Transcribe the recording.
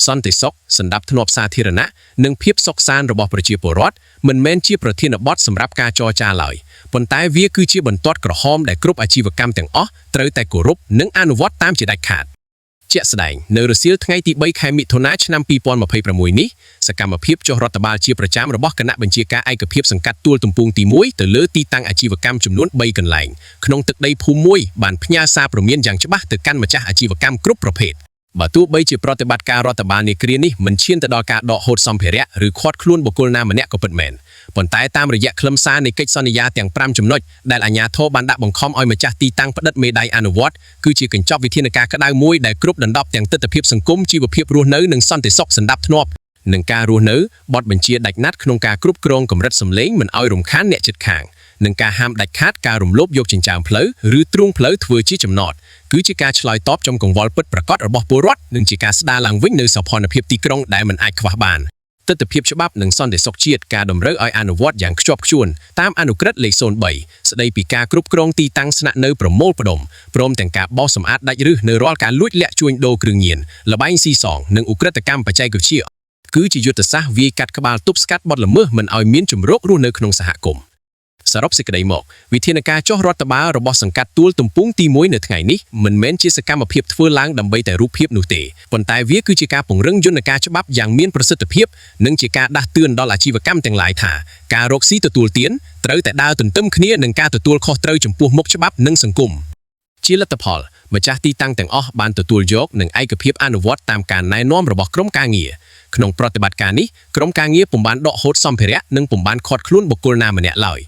សន្តិសុខសណ្ដាប់ធ្នាប់សាធារណៈនិងភាពសុខសាន្តរបស់ប្រជាពលរដ្ឋមិនមែនជាប្រធានបទសម្រាប់ការចរចាឡើយប៉ុន្តែវាគឺជាបន្ទាត់ក្រហមដែលគ្រប់អាជីវកម្មទាំងអស់ត្រូវតែគោរពនិងអនុវត្តតាមជាដាច់ខាតជាក់ស្ដែងនៅរសៀលថ្ងៃទី3ខែមិថុនាឆ្នាំ2026នេះសកម្មភាពចុះរដ្ឋបាលជាប្រចាំរបស់គណៈបញ្ជាការឯកភាពសង្កាត់ទួលទំពុងទី1ទៅលើទីតាំងអាជីវកម្មចំនួន3កន្លែងក្នុងទឹកដីភូមិមួយបានផ្ញើសារព្រមានយ៉ាងច្បាស់ទៅកាន់ម្ចាស់អាជីវកម្មគ្រប់ប្រភេទបើទោះបីជាប្រតិបត្តិការរដ្ឋបាលនាគ្រានេះមិនឈានទៅដល់ការដកហូតសម្ភារៈឬឃាត់ខ្លួនបុគ្គលណាម្នាក់ក៏ពិតមែនប៉ុន្តែតាមរយៈខ្លឹមសារនៃកិច្ចសន្យាទាំង5ចំណុចដែលអាជ្ញាធរបានដាក់បង្ខំឲ្យម្ចាស់ទីតាំងផ្តិតមេដាយអនុវត្តគឺជាកញ្ចប់វិធានការក្តៅមួយដែលគ្រប់ដណ្ដប់ទាំងទិដ្ឋភាពសង្គមជីវភាពរស់នៅនិងសន្តិសុខសណ្ដាប់ធ្នាប់នឹងការរស់នៅបទបញ្ជាដាច់ណាត់ក្នុងការគ្រប់គ្រងកម្រិតសម្លេងមិនឲ្យរំខានអ្នកជិតខាងនិងការហាមដាច់ខាតការរំលោភយកចិញ្ចើមផ្លូវឬទ្រូងផ្លូវធ្វើជាចំណតគឺជាការឆ្លើយតបចំកង្វល់ពិតប្រាកដរបស់ពលរដ្ឋនិងជាការស្ដារឡើងវិញនូវសោភ័ណភាពទីក្រុងដែលមិនអាចខ្វះបានទិដ្ឋភាពច្បាប់និងសន្តិសុខជាតិការតម្រូវឲ្យអនុវត្តយ៉ាងខ្ជាប់ខ្ជួនតាមអនុក្រឹត្យលេខ03ស្ដីពីការគ្រប់គ្រងទីតាំងស្នាក់នៅប្រមូលផ្ដុំព្រមទាំងការបោសសម្អាតដាច់ឫសនៅរាល់ការលួចលាក់ជួញដូរគ្រឿងញៀនល្បែងស៊ីសងនិងឧក្រិដ្ឋកម្មបច្ចេកវិទ្យាគឺជាយុទ្ធសាស្ត្រវាយកាត់ក្បាលទប់ស្កាត់បទល្មើសមិនឲ្យមានជំរករស់នៅក្នុងសហគមន៍សរុបសេចក្តីមកវិធានការចុះរដ្ឋបាលរបស់សង្កាត់ទួលទំពុងទី1នៅថ្ងៃនេះមិនមែនជាសកម្មភាពធ្វើឡើងដើម្បីតែរូបភាពនោះទេប៉ុន្តែវាគឺជាការពង្រឹងយន្តការច្បាប់យ៉ាងមានប្រសិទ្ធភាពនិងជាការដាស់តឿនដល់អាជីវកម្មទាំងឡាយថាការរកស៊ីទទួលទានត្រូវតែដើរទន្ទឹមគ្នានឹងការទទួលខុសត្រូវចំពោះមុខច្បាប់និងសង្គមជាលទ្ធផលម្ចាស់ទីតាំងទាំងអស់បានទទួលយកនឹងឯកភាពអនុវត្តតាមការណែនាំរបស់ក្រុមការងារក្នុងប្រតិបត្តិការនេះក្រុមការងារពុំបានដកហូតសម្ភារៈនិងពុំបានឃាត់ខ្លួនបុគ្គលណាម្នាក់ឡើយ